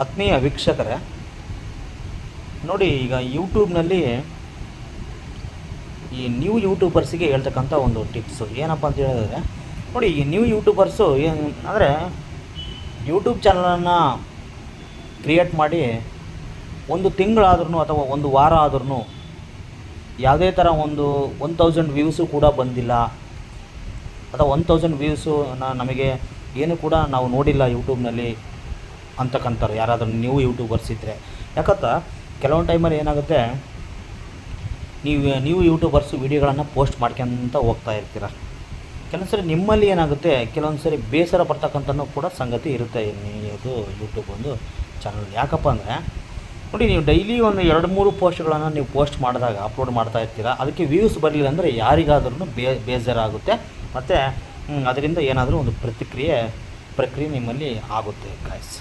ಆತ್ಮೀಯ ವೀಕ್ಷಕರೇ, ನೋಡಿ ಈಗ ಯೂಟ್ಯೂಬ್ನಲ್ಲಿ ಈ ನ್ಯೂ ಯೂಟ್ಯೂಬರ್ಸಿಗೆ ಹೇಳ್ತಕ್ಕಂಥ ಒಂದು ಟಿಪ್ಸು ಏನಪ್ಪ ಅಂತ ಹೇಳಿದ್ರೆ, ನೋಡಿ ಈ ನ್ಯೂ ಯೂಟ್ಯೂಬರ್ಸು ಏನು ಅಂದರೆ ಯೂಟ್ಯೂಬ್ ಚಾನಲನ್ನು ಕ್ರಿಯೇಟ್ ಮಾಡಿ ಒಂದು ತಿಂಗಳಾದ್ರೂ ಅಥವಾ ಒಂದು ವಾರ ಆದ್ರೂ ಯಾವುದೇ ಥರ ಒಂದು 1000 ವ್ಯೂಸು ಕೂಡ ಬಂದಿಲ್ಲ ಅಥವಾ 1000 ವ್ಯೂಸು ನಮಗೆ ಏನು ಕೂಡ ನಾವು ನೋಡಿಲ್ಲ ಯೂಟ್ಯೂಬ್ನಲ್ಲಿ ಅಂತಕ್ಕಂಥವ್ರು ಯಾರಾದರೂ ನ್ಯೂ ಯೂಟ್ಯೂಬರ್ಸ್ ಇದ್ದರೆ. ಯಾಕಂತ ಕೆಲವೊಂದು ಟೈಮಲ್ಲಿ ಏನಾಗುತ್ತೆ, ನೀವು ಯೂಟ್ಯೂಬರ್ಸು ವೀಡಿಯೋಗಳನ್ನು ಪೋಸ್ಟ್ ಮಾಡ್ಕೊಂತ ಹೋಗ್ತಾ ಇರ್ತೀರ. ಕೆಲವೊಂದು ಸರಿ ನಿಮ್ಮಲ್ಲಿ ಏನಾಗುತ್ತೆ, ಕೆಲವೊಂದು ಸರಿ ಬೇಸರ ಪಡ್ತಕ್ಕಂಥನೂ ಕೂಡ ಸಂಗತಿ ಇರುತ್ತೆ ಇದು ಯೂಟ್ಯೂಬ್ ಒಂದು ಚಾನಲ್. ಯಾಕಪ್ಪ ಅಂದರೆ ನೋಡಿ, ನೀವು ಡೈಲಿ ಒಂದು 2-3 ಪೋಸ್ಟ್ಗಳನ್ನು ನೀವು ಪೋಸ್ಟ್ ಮಾಡಿದಾಗ ಅಪ್ಲೋಡ್ ಮಾಡ್ತಾ ಇರ್ತೀರ, ಅದಕ್ಕೆ ವ್ಯೂಸ್ ಬರಲಿಲ್ಲ ಅಂದರೆ ಯಾರಿಗಾದ್ರೂ ಬೇಜಾರಾಗುತ್ತೆ ಮತ್ತು ಅದರಿಂದ ಏನಾದರೂ ಒಂದು ಪ್ರಕ್ರಿಯೆ ನಿಮ್ಮಲ್ಲಿ ಆಗುತ್ತೆ ಗಾಯ್ಸ್.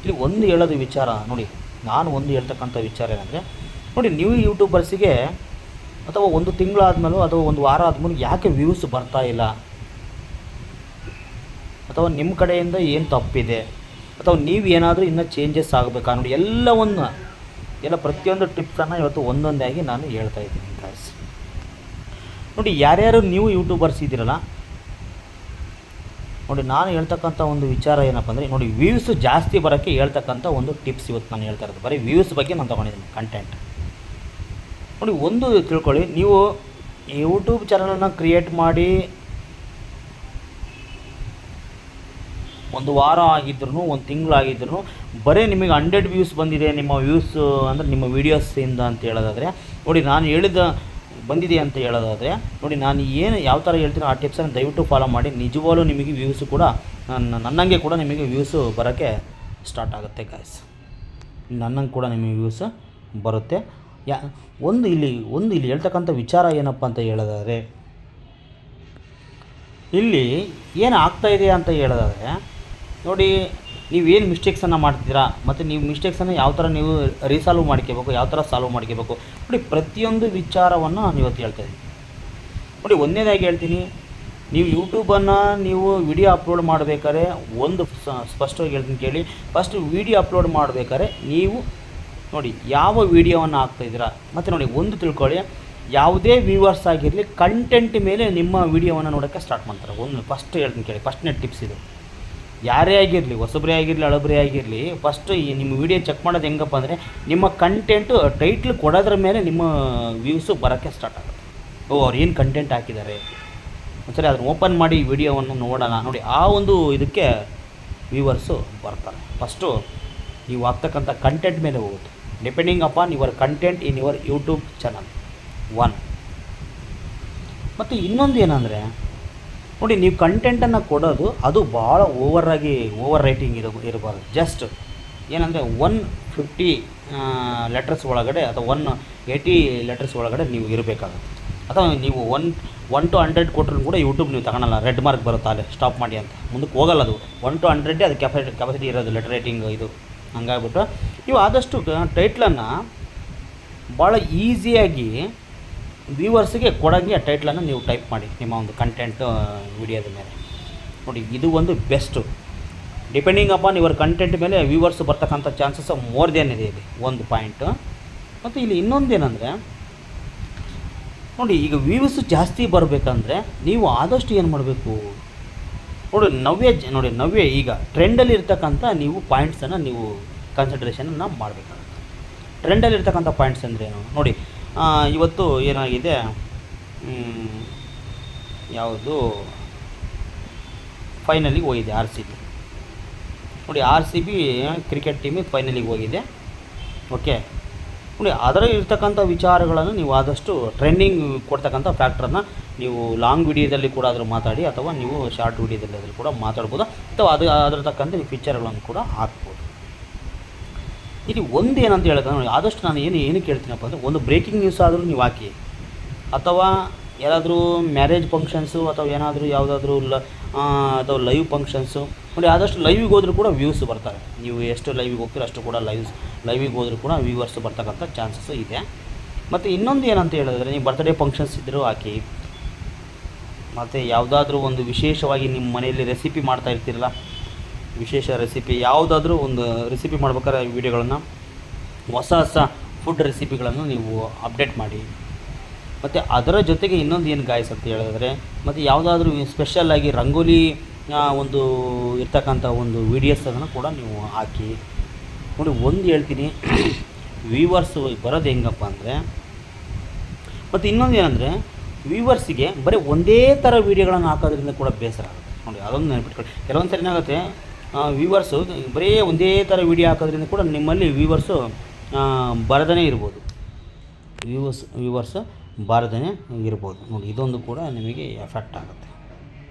ಇಲ್ಲಿ ಒಂದು ಹೇಳೋದು ವಿಚಾರ ನೋಡಿ, ನಾನು ಒಂದು ಹೇಳ್ತಕ್ಕಂಥ ವಿಚಾರ ಏನಂದರೆ, ನೋಡಿ ನ್ಯೂ ಯೂಟ್ಯೂಬರ್ಸಿಗೆ ಅಥವಾ ಒಂದು ತಿಂಗಳಾದ್ಮೇಲೂ ಅಥವಾ ಒಂದು ವಾರ ಆದ್ಮೇಲೆ ಯಾಕೆ ವ್ಯೂಸ್ ಬರ್ತಾ ಇಲ್ಲ, ಅಥವಾ ನಿಮ್ಮ ಕಡೆಯಿಂದ ಏನು ತಪ್ಪಿದೆ, ಅಥವಾ ನೀವು ಏನಾದರೂ ಇನ್ನೂ ಚೇಂಜಸ್ ಆಗಬೇಕಾ ನೋಡಿ, ಎಲ್ಲ ಪ್ರತಿಯೊಂದು ಟಿಪ್ಸನ್ನು ಇವತ್ತು ಒಂದೊಂದಾಗಿ ನಾನು ಹೇಳ್ತಾ ಇದ್ದೀನಿ ಗಾಯ್ಸ್. ನೋಡಿ ಯಾರ್ಯಾರು ನ್ಯೂ ಯೂಟ್ಯೂಬರ್ಸ್ ಇದ್ದೀರಲ್ಲ, ನೋಡಿ ನಾನು ಹೇಳ್ತಕ್ಕಂಥ ಒಂದು ವಿಚಾರ ಏನಪ್ಪ ಅಂದರೆ, ನೋಡಿ ವ್ಯೂಸ್ ಜಾಸ್ತಿ ಬರೋಕ್ಕೆ ಹೇಳ್ತಕ್ಕಂಥ ಒಂದು ಟಿಪ್ಸ್ ಇವತ್ತು ನಾನು ಹೇಳ್ತಾ ಇರೋದು. ಬರೀ ವ್ಯೂಸ್ ಬಗ್ಗೆ ನಾನು ತೊಗೊಂಡಿದ್ದೀನಿ ಕಂಟೆಂಟ್. ನೋಡಿ ಒಂದು ತಿಳ್ಕೊಳ್ಳಿ, ನೀವು ಯೂಟ್ಯೂಬ್ ಚಾನಲನ್ನು ಕ್ರಿಯೇಟ್ ಮಾಡಿ ಒಂದು ವಾರ ಆಗಿದ್ರೂ ಒಂದು ತಿಂಗಳಾಗಿದ್ರೂ ಬರೀ ನಿಮಗೆ 100 ವ್ಯೂಸ್ ಬಂದಿದೆ ನಿಮ್ಮ ವ್ಯೂಸ್ ಅಂದರೆ ನಿಮ್ಮ ವೀಡಿಯೋಸಿಂದ ಅಂತ ಹೇಳೋದಾದರೆ, ನೋಡಿ ನಾನು ಹೇಳಿದ ಬಂದಿದೆ ಅಂತ ಹೇಳೋದಾದರೆ, ನೋಡಿ ನಾನು ಯಾವ ಥರ ಹೇಳ್ತೀನೋ ಆ ಟಿಪ್ಸನ್ನು ದಯವಿಟ್ಟು ಫಾಲೋ ಮಾಡಿ. ನಿಜವಾಗ್ಲೂ ನಿಮಗೆ ವ್ಯೂಸು ಕೂಡ ನನ್ನಂಗೆ ಕೂಡ ನಿಮಗೆ ವ್ಯೂಸು ಬರೋಕ್ಕೆ ಸ್ಟಾರ್ಟ್ ಆಗುತ್ತೆ ಗಾಯ್ಸ್. ನನ್ನಂಗೆ ಕೂಡ ನಿಮಗೆ ವ್ಯೂಸ್ ಬರುತ್ತೆ. ಒಂದು ಇಲ್ಲಿ ಹೇಳ್ತಕ್ಕಂಥ ವಿಚಾರ ಏನಪ್ಪ ಅಂತ ಹೇಳೋದಾದರೆ, ಇಲ್ಲಿ ಏನು ಆಗ್ತಾಯಿದೆ ಅಂತ ಹೇಳೋದಾದರೆ, ನೋಡಿ ನೀವೇನು ಮಿಸ್ಟೇಕ್ಸನ್ನು ಮಾಡ್ತೀರಾ ಮತ್ತು ನೀವು ಮಿಸ್ಟೇಕ್ಸನ್ನು ಯಾವ ಥರ ನೀವು ರೀಸಾಲ್ವ್ ಮಾಡ್ಕೋಬೇಕು, ಯಾವ ಥರ ಸಾಲ್ವ್ ಮಾಡ್ಕೋಬೇಕು, ನೋಡಿ ಪ್ರತಿಯೊಂದು ವಿಚಾರವನ್ನು ನಾನು ಇವತ್ತು ಹೇಳ್ತಾಯಿದ್ದೀನಿ. ನೋಡಿ ಒಂದನೇದಾಗಿ ಹೇಳ್ತೀನಿ, ನೀವು ಯೂಟ್ಯೂಬನ್ನು ನೀವು ವಿಡಿಯೋ ಅಪ್ಲೋಡ್ ಮಾಡಬೇಕಾದ್ರೆ ಒಂದು ಸ್ಪಷ್ಟವಾಗಿ ಹೇಳ್ತೀನಿ ಕೇಳಿ. ಫಸ್ಟ್ ವಿಡಿಯೋ ಅಪ್ಲೋಡ್ ಮಾಡಬೇಕಾದ್ರೆ ನೀವು ನೋಡಿ ಯಾವ ವೀಡಿಯೋವನ್ನು ಹಾಕ್ತಾಯಿದ್ದೀರಾ, ಮತ್ತು ನೋಡಿ ಒಂದು ತಿಳ್ಕೊಳ್ಳಿ, ಯಾವುದೇ ವ್ಯೂವರ್ಸ್ ಆಗಿರಲಿ ಕಂಟೆಂಟ್ ಮೇಲೆ ನಿಮ್ಮ ವೀಡಿಯೋವನ್ನು ನೋಡೋಕ್ಕೆ ಸ್ಟಾರ್ಟ್ ಮಾಡ್ತಾರೆ. ಒಂದು ಫಸ್ಟ್ ಹೇಳ್ತೀನಿ ಕೇಳಿ, ಫಸ್ಟ್ನೇ ಟಿಪ್ಸ್ ಇದು. ಯಾರೇ ಆಗಿರಲಿ, ಹೊಸಬ್ರೇ ಆಗಿರಲಿ, ಹಳಬ್ರೇ ಆಗಿರಲಿ, ಫಸ್ಟು ಈ ನಿಮ್ಮ ವೀಡಿಯೋ ಚೆಕ್ ಮಾಡೋದು ಹೆಂಗಪ್ಪ ಅಂದರೆ, ನಿಮ್ಮ ಕಂಟೆಂಟು ಟೈಟ್ಲ್ ಕೊಡೋದ್ರ ಮೇಲೆ ನಿಮ್ಮ ವ್ಯೂಸು ಬರೋಕ್ಕೆ ಸ್ಟಾರ್ಟ್ ಆಗುತ್ತೆ. ಅವ್ರು ಏನು ಕಂಟೆಂಟ್ ಹಾಕಿದ್ದಾರೆ ಒಂದ್ಸರಿ ಅದನ್ನು ಓಪನ್ ಮಾಡಿ ವಿಡಿಯೋವನ್ನು ನೋಡೋಣ ನೋಡಿ, ಆ ಒಂದು ಇದಕ್ಕೆ ವ್ಯೂವರ್ಸು ಬರ್ತಾರೆ. ಫಸ್ಟು ನೀವು ಹಾಕ್ತಕ್ಕಂಥ ಕಂಟೆಂಟ್ ಮೇಲೆ ಹೋಗುತ್ತೆ, depending upon your content in your YouTube channel 1. ಮತ್ತು ಇನ್ನೊಂದು ಏನಂದರೆ, ನೋಡಿ ನೀವು ಕಂಟೆಂಟನ್ನು ಕೊಡೋದು ಅದು ಭಾಳ ಓವರ್ ರೈಟಿಂಗ್ ಇರಬಾರ್ದು. ಜಸ್ಟ್ ಏನಂದರೆ 150 ಲೆಟರ್ಸ್ ಒಳಗಡೆ ಅಥವಾ 180 ಲೆಟರ್ಸ್ ಒಳಗಡೆ ನೀವು ಇರಬೇಕಾಗುತ್ತೆ. ಅಥವಾ ನೀವು 1 to 100 ಕೊಟ್ಟರು ಕೂಡ ಯೂಟ್ಯೂಬ್ ನೀವು ತಗೊಳಲ್ಲ, ರೆಡ್ ಮಾರ್ಕ್ ಬರುತ್ತೆ ಅಲ್ಲೇ ಸ್ಟಾಪ್ ಮಾಡಿ ಅಂತ, ಮುಂದಕ್ಕೆ ಹೋಗಲ್ಲ. ಅದು 1 to 100 ಅದು ಕೆಪಾಸಿಟಿ ಇರೋದು ಲೆಟರ್ ರೈಟಿಂಗ್ ಇದು. ಹಂಗಾಗ್ಬಿಟ್ಟು ನೀವು ಆದಷ್ಟು ಟೈಟ್ಲನ್ನು ಭಾಳ ಈಸಿಯಾಗಿ ವ್ಯೂವರ್ಸಿಗೆ ಕೊಡೋಂಗೆ ಆ ಟೈಟ್ಲನ್ನು ನೀವು ಟೈಪ್ ಮಾಡಿ ನಿಮ್ಮ ಒಂದು ಕಂಟೆಂಟ್ ವಿಡಿಯೋದ ಮೇಲೆ. ನೋಡಿ ಇದು ಒಂದು best, depending upon your content ಮೇಲೆ ವ್ಯೂವರ್ಸ್ ಬರ್ತಕ್ಕಂಥ ಚಾನ್ಸಸ್ ಮೋರ್ ದೆನ್ ಇದೆ ಇಲ್ಲಿ ಒಂದು ಪಾಯಿಂಟು. ಮತ್ತು ಇಲ್ಲಿ ಇನ್ನೊಂದೇನೆಂದರೆ, ನೋಡಿ ಈಗ ವ್ಯೂಸ್ ಜಾಸ್ತಿ ಬರಬೇಕಂದ್ರೆ ನೀವು ಆದಷ್ಟು ಏನು ಮಾಡಬೇಕು, ನೋಡಿ ನವ್ಯ ಈಗ ಟ್ರೆಂಡಲ್ಲಿ ಇರ್ತಕ್ಕಂಥ ನೀವು ಪಾಯಿಂಟ್ಸನ್ನು ನೀವು ಕನ್ಸಿಡ್ರೇಷನನ್ನು ಮಾಡಬೇಕಾಗುತ್ತೆ. ಟ್ರೆಂಡಲ್ಲಿ ಇರ್ತಕ್ಕಂಥ ಪಾಯಿಂಟ್ಸ್ ಅಂದರೆ ಏನು ನೋಡಿ, ಇವತ್ತು ಏನಾಗಿದೆ, ಯಾವುದು ಫೈನಲಿಗೆ ಹೋಗಿದೆ RCB. ನೋಡಿ RCB ಕ್ರಿಕೆಟ್ ಟೀಮಿಗೆ ಫೈನಲಿಗೆ ಹೋಗಿದೆ. ಓಕೆ, ನೋಡಿ ಅದರ ಇರ್ತಕ್ಕಂಥ ವಿಚಾರಗಳನ್ನು ನೀವು ಆದಷ್ಟು ಟ್ರೆಂಡಿಂಗ್ ಕೊಡ್ತಕ್ಕಂಥ ಫ್ಯಾಕ್ಟ್ರನ್ನು ನೀವು ಲಾಂಗ್ ವಿಡಿಯೋದಲ್ಲಿ ಕೂಡ ಆದರೂ ಮಾತಾಡಿ, ಅಥವಾ ನೀವು ಶಾರ್ಟ್ ವಿಡಿಯೋದಲ್ಲಿ ಆದರೂ ಕೂಡ ಮಾತಾಡ್ಬೋದು, ಅಥವಾ ಅದರ ತಕ್ಕಂಥ ನೀವು ಫೀಚರ್ಗಳನ್ನು ಕೂಡ ಹಾಕ್ಬೋದು. ಇಲ್ಲಿ ಒಂದು ಏನಂತ ಹೇಳಿದ್ರೆ, ನೋಡಿ ಆದಷ್ಟು ನಾನು ಏನು ಕೇಳ್ತೀನಪ್ಪ ಅಂದರೆ, ಒಂದು ಬ್ರೇಕಿಂಗ್ ನ್ಯೂಸ್ ಆದರೂ ನೀವು ಹಾಕಿ, ಅಥವಾ ಯಾರಾದರೂ ಮ್ಯಾರೇಜ್ ಫಂಕ್ಷನ್ಸು ಅಥವಾ ಏನಾದರೂ ಯಾವುದಾದ್ರೂ ಅಥವಾ ಲೈವ್ ಫಂಕ್ಷನ್ಸು, ನೋಡಿ ಆದಷ್ಟು ಲೈವಿಗೆ ಹೋದರೂ ಕೂಡ ವ್ಯೂಸ್ ಬರ್ತಾರೆ. ನೀವು ಎಷ್ಟು ಲೈವಿಗೆ ಹೋಗ್ತೀರೋ ಅಷ್ಟು ಕೂಡ ಲೈವಿಗೆ ಹೋದರೂ ಕೂಡ ವ್ಯೂವರ್ಸ್ ಬರ್ತಕ್ಕಂಥ ಚಾನ್ಸಸ್ಸು ಇದೆ. ಮತ್ತು ಇನ್ನೊಂದು ಏನಂತ ಹೇಳಿದ್ರೆ, ನೀವು ಬರ್ತ್ಡೇ ಫಂಕ್ಷನ್ಸ್ ಇದ್ದರೂ ಹಾಕಿ, ಮತ್ತು ಯಾವುದಾದ್ರೂ ಒಂದು ವಿಶೇಷವಾಗಿ ನಿಮ್ಮ ಮನೆಯಲ್ಲಿ ರೆಸಿಪಿ ಮಾಡ್ತಾ ಇರ್ತೀರಲ್ಲ, ವಿಶೇಷ ರೆಸಿಪಿ ಯಾವುದಾದ್ರೂ ಒಂದು ರೆಸಿಪಿ ಮಾಡ್ಬೇಕಾದ್ರೆ ವೀಡಿಯೋಗಳನ್ನು ಹೊಸ ಹೊಸ ಫುಡ್ ರೆಸಿಪಿಗಳನ್ನು ನೀವು ಅಪ್ಡೇಟ್ ಮಾಡಿ. ಮತ್ತು ಅದರ ಜೊತೆಗೆ ಇನ್ನೊಂದು ಏನು ಗಾಯ್ಸ್ ಅಂತ ಹೇಳಿದ್ರೆ, ಮತ್ತು ಯಾವುದಾದ್ರೂ ಸ್ಪೆಷಲ್ಲಾಗಿ ರಂಗೋಲಿ ಒಂದು ಇರ್ತಕ್ಕಂಥ ಒಂದು ವೀಡಿಯೋಸನ್ನು ಕೂಡ ನೀವು ಹಾಕಿ ನೋಡಿ. ಒಂದು ಹೇಳ್ತೀನಿ, ವ್ಯೂವರ್ಸು ಬರೋದು ಹೆಂಗಪ್ಪ ಅಂದರೆ, ಮತ್ತು ಇನ್ನೊಂದು ಏನಂದರೆ ವ್ಯೂವರ್ಸಿಗೆ ಬರೀ ಒಂದೇ ಥರ ವೀಡಿಯೋಗಳನ್ನು ಹಾಕೋದ್ರಿಂದ ಕೂಡ ಬೇಸರ ಆಗುತ್ತೆ ನೋಡಿ. ಅದೊಂದು ನೆನಪಿಟ್ಕೊಳ್ಳಿ. ಕೆಲವೊಂದು ಸರಿ ಏನಾಗುತ್ತೆ, ವ್ಯೂವರ್ಸು ಬರೀ ಒಂದೇ ಥರ ವೀಡಿಯೋ ಹಾಕೋದ್ರಿಂದ ಕೂಡ ನಿಮ್ಮಲ್ಲಿ ವ್ಯೂವರ್ಸು ಬರದೇ ಇರ್ಬೋದು, ವ್ಯೂವರ್ಸ್ ಬಾರದೇ ಇರ್ಬೋದು ನೋಡಿ. ಇದೊಂದು ಕೂಡ ನಿಮಗೆ ಎಫೆಕ್ಟ್ ಆಗುತ್ತೆ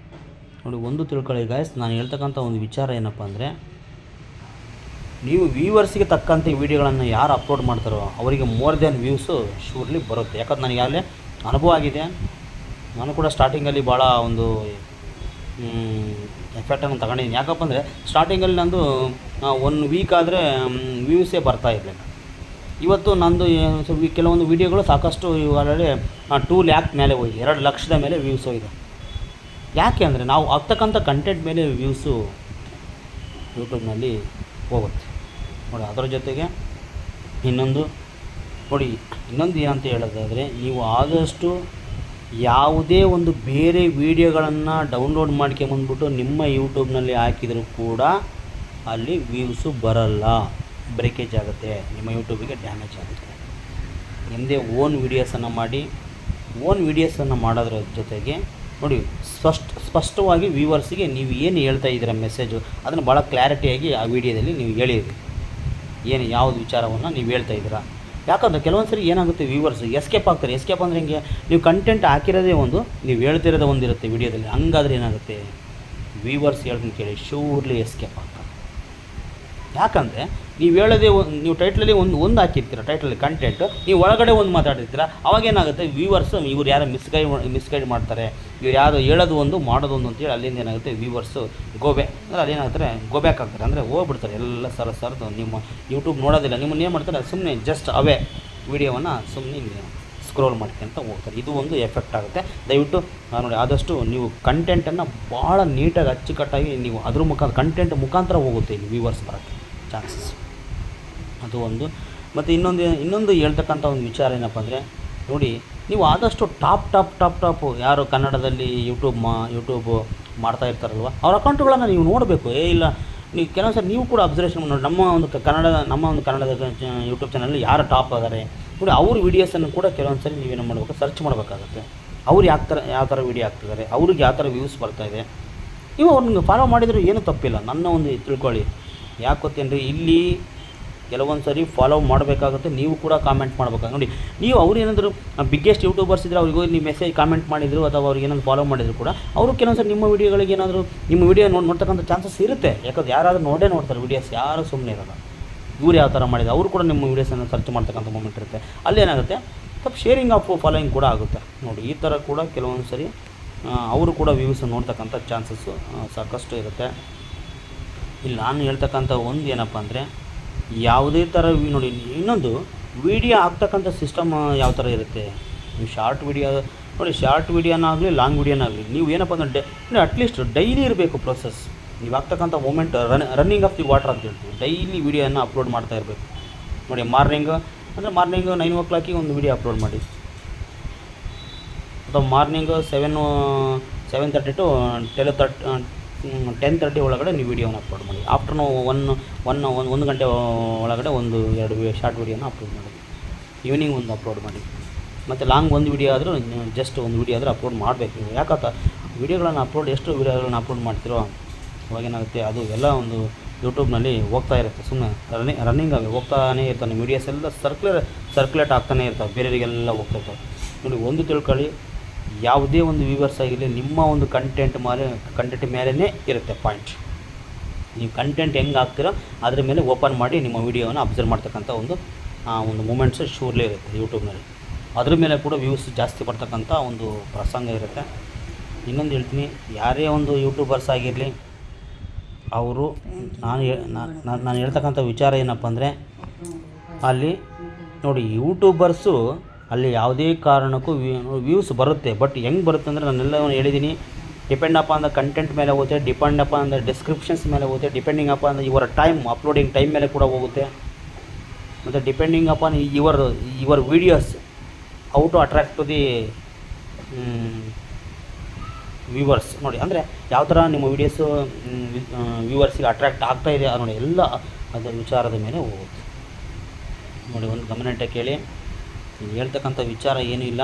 ನೋಡಿ. ಒಂದು ತಿಳ್ಕೊಳ್ಳಿ ಗಾಯ್ಸ್, ನಾನು ಹೇಳ್ತಕ್ಕಂಥ ಒಂದು ವಿಚಾರ ಏನಪ್ಪ ಅಂದರೆ, ನೀವು ವ್ಯೂವರ್ಸಿಗೆ ತಕ್ಕಂಥ ವೀಡಿಯೋಗಳನ್ನು ಯಾರು ಅಪ್ಲೋಡ್ ಮಾಡ್ತಾರೋ ಅವರಿಗೆ ಮೋರ್ ದ್ಯಾನ್ ವ್ಯೂಸು ಶೂರ್ಲಿ ಬರುತ್ತೆ. ಯಾಕಂದ್ರೆ ನನಗೆ ಆಗಲೇ ಅನುಭವ ಆಗಿದೆ. ನಾನು ಕೂಡ ಸ್ಟಾರ್ಟಿಂಗಲ್ಲಿ ಭಾಳ ಒಂದು ಎಫೆಕ್ಟನ್ನು ತಗೊಂಡಿದ್ದೀನಿ. ಯಾಕಪ್ಪ ಅಂದರೆ ಸ್ಟಾರ್ಟಿಂಗಲ್ಲಿ ನಂದು 1 ವೀಕ್ ಆದರೆ ವ್ಯೂಸೇ ಬರ್ತಾ ಇರಲಿಲ್ಲ. ಇವತ್ತು ನಂದು ಕೆಲವೊಂದು ವೀಡಿಯೋಗಳು ಸಾಕಷ್ಟು ಆಲ್ರೆಡಿ 2 ಲ್ಯಾಕ್ ಮೇಲೆ ಹೋಗಿದೆ, 2 ಲಕ್ಷದ ಮೇಲೆ ವ್ಯೂಸ್ ಹೋಗಿದೆ. ಯಾಕೆ ಅಂದರೆ ನಾವು ಆಗ್ತಕ್ಕಂಥ ಕಂಟೆಂಟ್ ಮೇಲೆ ವ್ಯೂಸು ಯೂಟ್ಯೂಬ್ನಲ್ಲಿ ಹೋಗುತ್ತೆ ನೋಡಿ. ಅದರ ಜೊತೆಗೆ ಇನ್ನೊಂದು ಏನಂತ ಹೇಳೋದಾದರೆ, ನೀವು ಆದಷ್ಟು ಯಾವುದೇ ಒಂದು ಬೇರೆ ವೀಡಿಯೋಗಳನ್ನು ಡೌನ್ಲೋಡ್ ಮಾಡ್ಕೊಂಬಂದ್ಬಿಟ್ಟು ನಿಮ್ಮ ಯೂಟ್ಯೂಬ್ನಲ್ಲಿ ಹಾಕಿದರೂ ಕೂಡ ಅಲ್ಲಿ ವ್ಯೂಸು ಬರಲ್ಲ, ಬ್ರೇಕೇಜ್ ಆಗುತ್ತೆ, ನಿಮ್ಮ ಯೂಟ್ಯೂಬಿಗೆ ಡ್ಯಾಮೇಜ್ ಆಗುತ್ತೆ. ನಿಮ್ಮದೇ ಓನ್ ವೀಡಿಯೋಸನ್ನು ಮಾಡೋದ್ರ ಜೊತೆಗೆ ನೋಡಿ, ಸ್ಪಷ್ಟವಾಗಿ ವ್ಯೂವರ್ಸಿಗೆ ನೀವು ಏನು ಹೇಳ್ತಾ ಇದ್ದೀರ ಮೆಸೇಜು ಅದನ್ನು ಭಾಳ ಕ್ಲಾರಿಟಿಯಾಗಿ ಆ ವಿಡಿಯೋದಲ್ಲಿ ನೀವು ಹೇಳಿರಿ, ಯಾವುದು ವಿಚಾರವನ್ನು ನೀವು ಹೇಳ್ತಾ ಇದ್ದೀರಾ. ಯಾಕಂದರೆ ಕೆಲವೊಂದು ಸರಿ ಏನಾಗುತ್ತೆ, ವ್ಯೂವರ್ಸ್ ಎಸ್ಕೇಪ್ ಆಗ್ತಾರೆ. ಎಸ್ಕೇಪ್ ಅಂದರೆ ಹಿಂಗೆ, ನೀವು ಕಂಟೆಂಟ್ ಹಾಕಿರೋದೇ ಒಂದು, ನೀವು ಹೇಳ್ತಿರೋದೇ ಒಂದಿರುತ್ತೆ ವಿಡಿಯೋದಲ್ಲಿ. ಹಂಗಾದ್ರೆ ಏನಾಗುತ್ತೆ, ವ್ಯೂವರ್ಸ್ ಹೇಳ್ತೀನಿ ಕೇಳಿ, ಶೂರ್ಲಿ ಎಸ್ಕೇಪ್ ಆಗ್ತಾರೆ. ಯಾಕಂದರೆ ನೀವು ಹೇಳೋದೇ ನೀವು ಟೈಟ್ಲಲ್ಲಿ ಒಂದು ಹಾಕಿರ್ತೀರ, ಟೈಟ್ಲಲ್ಲಿ ಕಂಟೆಂಟ್, ನೀವು ಒಳಗಡೆ ಒಂದು ಮಾತಾಡಿರ್ತೀರ. ಅವಾಗೇನಾಗುತ್ತೆ, ವ್ಯೂವರ್ಸ್ ಇವ್ರು ಯಾರು ಮಿಸ್ಗೈಡ್ ಮಾಡ್ತಾರೆ, ಇವ್ರು ಯಾರು ಹೇಳೋದು ಒಂದು ಮಾಡೋದು ಒಂದು ಅಂತೇಳಿ ಅಲ್ಲಿಂದ ಏನಾಗುತ್ತೆ, ವ್ಯೂವರ್ಸು ಅಂದರೆ ಅದೇನಾಗ್ತಾರೆ, ಗೋಬ್ಯಾಕ್ ಆಗ್ತಾರೆ, ಅಂದರೆ ಹೋಗ್ಬಿಡ್ತಾರೆ ಎಲ್ಲ ಸರದು ನಿಮ್ಮ ಯೂಟ್ಯೂಬ್ ನೋಡೋದಿಲ್ಲ. ನಿಮ್ಮನ್ನು ಏನು ಮಾಡ್ತಾರೆ, ಸುಮ್ಮನೆ ಜಸ್ಟ್ ಅವೇ ವೀಡಿಯೋವನ್ನು ಸುಮ್ಮನೆ ಸ್ಕ್ರೋಲ್ ಮಾಡ್ಕೊಂತ ಹೋಗ್ತಾರೆ. ಇದು ಒಂದು ಎಫೆಕ್ಟ್ ಆಗುತ್ತೆ. ದಯವಿಟ್ಟು ನೋಡಿ, ಆದಷ್ಟು ನೀವು ಕಂಟೆಂಟನ್ನು ಭಾಳ ನೀಟಾಗಿ ಅಚ್ಚುಕಟ್ಟಾಗಿ ನೀವು ಅದ್ರ ಕಂಟೆಂಟ್ ಮುಖಾಂತರ ಹೋಗುತ್ತೆ ಇಲ್ಲಿ ವ್ಯೂವರ್ಸ್ ಬರೋಕ್ಕೆ ಚಾನ್ಸಸ್, ಅದು ಒಂದು. ಮತ್ತು ಇನ್ನೊಂದು ಹೇಳ್ತಕ್ಕಂಥ ಒಂದು ವಿಚಾರ ಏನಪ್ಪ ಅಂದರೆ, ನೋಡಿ ನೀವು ಆದಷ್ಟು ಟಾಪ್ ಯಾರು ಕನ್ನಡದಲ್ಲಿ ಯೂಟ್ಯೂಬ್ ಮಾಡ್ತಾ ಇರ್ತಾರಲ್ವ, ಅವ್ರ ಅಕೌಂಟ್ಗಳನ್ನು ನೀವು ನೋಡಬೇಕು. ಇಲ್ಲ ನೀವು ಕೆಲವು ಸರಿ ನೀವು ಕೂಡ ಅಬ್ಸರ್ವೇಷನ್ ನೋಡಿ, ನಮ್ಮ ಒಂದು ಕನ್ನಡದ ಯೂಟ್ಯೂಬ್ ಚಾನಲಲ್ಲಿ ಯಾರು ಟಾಪ್ ಅದಾರೆ ನೋಡಿ, ಅವ್ರ ವೀಡಿಯೋಸನ್ನು ಕೂಡ ಕೆಲವೊಂದು ಸರಿ ನೀವೇನು ಮಾಡಬೇಕು, ಸರ್ಚ್ ಮಾಡಬೇಕಾಗುತ್ತೆ. ಅವ್ರು ಯಾವ ಥರ ವೀಡಿಯೋ ಹಾಕ್ತಿದ್ದಾರೆ, ಅವ್ರಿಗೆ ಯಾವ ಥರ ವ್ಯೂಸ್ ಬರ್ತಾಯಿದೆ, ನೀವು ಅವ್ರನ್ನ ಫಾಲೋ ಮಾಡಿದರೂ ಏನೂ ತಪ್ಪಿಲ್ಲ. ನನ್ನ ಒಂದು ತಿಳ್ಕೊಳ್ಳಿ. ಯಾಕೆ ಗೊತ್ತೇನ್ರಿ, ಇಲ್ಲಿ ಕೆಲವೊಂದು ಸರಿ ಫಾಲೋ ಮಾಡಬೇಕಾಗುತ್ತೆ, ನೀವು ಕೂಡ ಕಾಮೆಂಟ್ ಮಾಡಬೇಕಾಗುತ್ತೆ. ನೋಡಿ, ನೀವು ಅವ್ರು ಏನಾದರೂ ಬಿಗ್ಗೆಸ್ಟ್ ಯೂಟ್ಯೂಬರ್ಸ್ ಇದ್ದರೆ ಅವ್ರಿಗೆ ನೀವು ಮೆಸೇಜ್ ಕಾಮೆಂಟ್ ಮಾಡಿದ್ರು ಅಥವಾ ಅವ್ರಿಗೆ ಏನಾದ್ರು ಫಾಲೋ ಮಾಡಿದ್ರು ಕೂಡ, ಅವರು ಕೆಲವೊಂದು ಸರಿ ನಿಮ್ಮ ವೀಡಿಯೋಗಳಿಗೆ ಏನಾದರೂ ನಿಮ್ಮ ವೀಡಿಯೋ ನೋಡ್ತಕ್ಕಂಥ ಚಾನ್ಸಸ್ ಇರುತ್ತೆ. ಯಾಕಂದ್ರೆ ಯಾರಾದರೂ ನೋಡ್ತಾರೆ ವೀಡಿಯೋಸ್, ಯಾರೂ ಸುಮ್ಮನೆ ಇರೋಲ್ಲ. ಇವ್ರು ಯಾವ ಥರ ಮಾಡಿದ್ರು, ಅವರು ಕೂಡ ನಿಮ್ಮ ವೀಡಿಯೋಸನ್ನು ಸರ್ಚ್ ಮಾಡ್ತಕ್ಕಂಥ ಮೂಮೆಂಟ್ ಇರುತ್ತೆ. ಅಲ್ಲೇನಾಗುತ್ತೆ, ಸ್ವಲ್ಪ ಶೇರಿಂಗ್ ಆಫ್ ಫಾಲೋಯಿಂಗ್ ಕೂಡ ಆಗುತ್ತೆ ನೋಡಿ. ಈ ಥರ ಕೂಡ ಕೆಲವೊಂದು ಸರಿ ಅವರು ಕೂಡ ವ್ಯೂಸ್ ನೋಡ್ತಕ್ಕಂಥ ಚಾನ್ಸಸ್ಸು ಸಾಕಷ್ಟು ಇರುತ್ತೆ. ಇಲ್ಲಿ ನಾನು ಹೇಳ್ತಕ್ಕಂಥ ಒಂದು ಏನಪ್ಪ ಅಂದರೆ, ಯಾವುದೇ ಥರ ನೋಡಿ, ಇನ್ನೊಂದು ವೀಡಿಯೋ ಆಗ್ತಕ್ಕಂಥ ಸಿಸ್ಟಮ್ ಯಾವ ಥರ ಇರುತ್ತೆ. ನೀವು ಶಾರ್ಟ್ ವೀಡಿಯೋನಾಗಲಿ ಲಾಂಗ್ ವೀಡಿಯೋನಾಗಲಿ, ನೀವು ಏನಪ್ಪ ಅಂದರೆ ಅಟ್ಲೀಸ್ಟ್ ಡೈಲಿ ಇರಬೇಕು ಪ್ರೊಸೆಸ್. ನೀವು ಆಗ್ತಕ್ಕಂಥ moment running of the water ಅಂತ ಹೇಳ್ತೀವಿ. ಡೈಲಿ ವೀಡಿಯೋನ ಅಪ್ಲೋಡ್ ಮಾಡ್ತಾ ಇರಬೇಕು ನೋಡಿ. ಮಾರ್ನಿಂಗ್ 9 o'clock ಒಂದು ವೀಡಿಯೋ ಅಪ್ಲೋಡ್ ಮಾಡಿ, ಅಥವಾ ಮಾರ್ನಿಂಗ್ 7:30 to 10:30 ಒಳಗಡೆ ನೀವು ವೀಡಿಯೋನ ಅಪ್ಲೋಡ್ ಮಾಡಿ. ಆಫ್ಟರ್ನೂನ್ 1 ಗಂಟೆ ಒಳಗಡೆ 1-2 ಶಾರ್ಟ್ ವೀಡಿಯೋನ ಅಪ್ಲೋಡ್ ಮಾಡಿ. ಈವ್ನಿಂಗ್ ಒಂದು ಅಪ್ಲೋಡ್ ಮಾಡಿ. ಮತ್ತು ಲಾಂಗ್ ಒಂದು ವೀಡಿಯೋ ಆದರೂ ಜಸ್ಟ್ ಒಂದು ವೀಡಿಯೋ ಆದರೂ ಅಪ್ಲೋಡ್ ಮಾಡಬೇಕು ನೀವು. ಯಾಕಂತ ಎಷ್ಟು ವೀಡಿಯೋಗಳನ್ನ ಅಪ್ಲೋಡ್ ಮಾಡ್ತಿರೋ ಅವಾಗೇನಾಗುತ್ತೆ, ಅದು ಎಲ್ಲ ಒಂದು ಯೂಟ್ಯೂಬ್ನಲ್ಲಿ ಹೋಗ್ತಾ ಇರುತ್ತೆ. ಸುಮ್ಮನೆ ರನ್ನಿಂಗ್ ಆಗಿ ಹೋಗ್ತಾನೇ ಇರ್ತಾವೆ. ನಿಮ್ಮ ವೀಡಿಯೋಸ್ ಎಲ್ಲ ಸರ್ಕ್ಯುಲೇಟ್ ಆಗ್ತಾನೇ ಇರ್ತವೆ, ಬೇರೆಯವರಿಗೆಲ್ಲ ಹೋಗ್ತಾ ಇರ್ತವೆ ನೋಡಿ. ಒಂದು ತಿಳ್ಕೊಳ್ಳಿ, ಯಾವುದೇ ಒಂದು ವ್ಯೂವರ್ಸ್ ಆಗಿರಲಿ, ನಿಮ್ಮ ಒಂದು ಕಂಟೆಂಟ್ ಮೇಲೇ ಇರುತ್ತೆ ಪಾಯಿಂಟ್. ನೀವು ಕಂಟೆಂಟ್ ಹೆಂಗೆ ಹಾಕ್ತೀರೋ ಅದ್ರ ಮೇಲೆ ಓಪನ್ ಮಾಡಿ ನಿಮ್ಮ ವೀಡಿಯೋನ ಅಬ್ಸರ್ವ್ ಮಾಡ್ತಕ್ಕಂಥ ಒಂದು ಮೂಮೆಂಟ್ಸು ಶೂರ್ಲೇ ಇರುತ್ತೆ ಯೂಟ್ಯೂಬ್ನಲ್ಲಿ. ಅದ್ರ ಮೇಲೆ ಕೂಡ ವ್ಯೂಸ್ ಜಾಸ್ತಿ ಬರ್ತಕ್ಕಂಥ ಒಂದು ಪ್ರಸಂಗ ಇರುತ್ತೆ. ಇನ್ನೊಂದು ಹೇಳ್ತೀನಿ, ಯಾರೇ ಒಂದು ಯೂಟ್ಯೂಬರ್ಸ್ ಆಗಿರಲಿ, ಅವರು ನಾನು ಹೇಳ್ತಕ್ಕಂಥ ವಿಚಾರ ಏನಪ್ಪ ಅಂದರೆ, ಅಲ್ಲಿ ನೋಡಿ ಯೂಟ್ಯೂಬರ್ಸು ಅಲ್ಲಿ ಯಾವುದೇ ಕಾರಣಕ್ಕೂ ವ್ಯೂಸ್ ಬರುತ್ತೆ. ಬಟ್ ಹೆಂಗೆ ಬರುತ್ತೆ ಅಂದರೆ, ನಾನೆಲ್ಲವನ್ನು ಹೇಳಿದ್ದೀನಿ, depend up on the content ಮೇಲೆ ಹೋಗುತ್ತೆ, depend up on the descriptions ಮೇಲೆ ಹೋಗುತ್ತೆ, depending up on your time uploading time ಮೇಲೆ ಕೂಡ ಹೋಗುತ್ತೆ, ಮತ್ತು depending upon your videos how to attract to the viewers. ನೋಡಿ ಅಂದರೆ ಯಾವ ಥರ ನಿಮ್ಮ ವೀಡಿಯೋಸು ವ್ಯೂವರ್ಸಿಗೆ ಅಟ್ರ್ಯಾಕ್ಟ್ ಆಗ್ತಾ ಇದೆ ನೋಡಿ, ಎಲ್ಲ ಅದರ ವಿಚಾರದ ಮೇಲೆ ಹೋಗುತ್ತೆ. ನೋಡಿ ಒಂದು ಗಮನಿಟ್ಟು ಕೇಳಿ, ಹೇಳ್ತಕ್ಕಂಥ ವಿಚಾರ ಏನೂ ಇಲ್ಲ.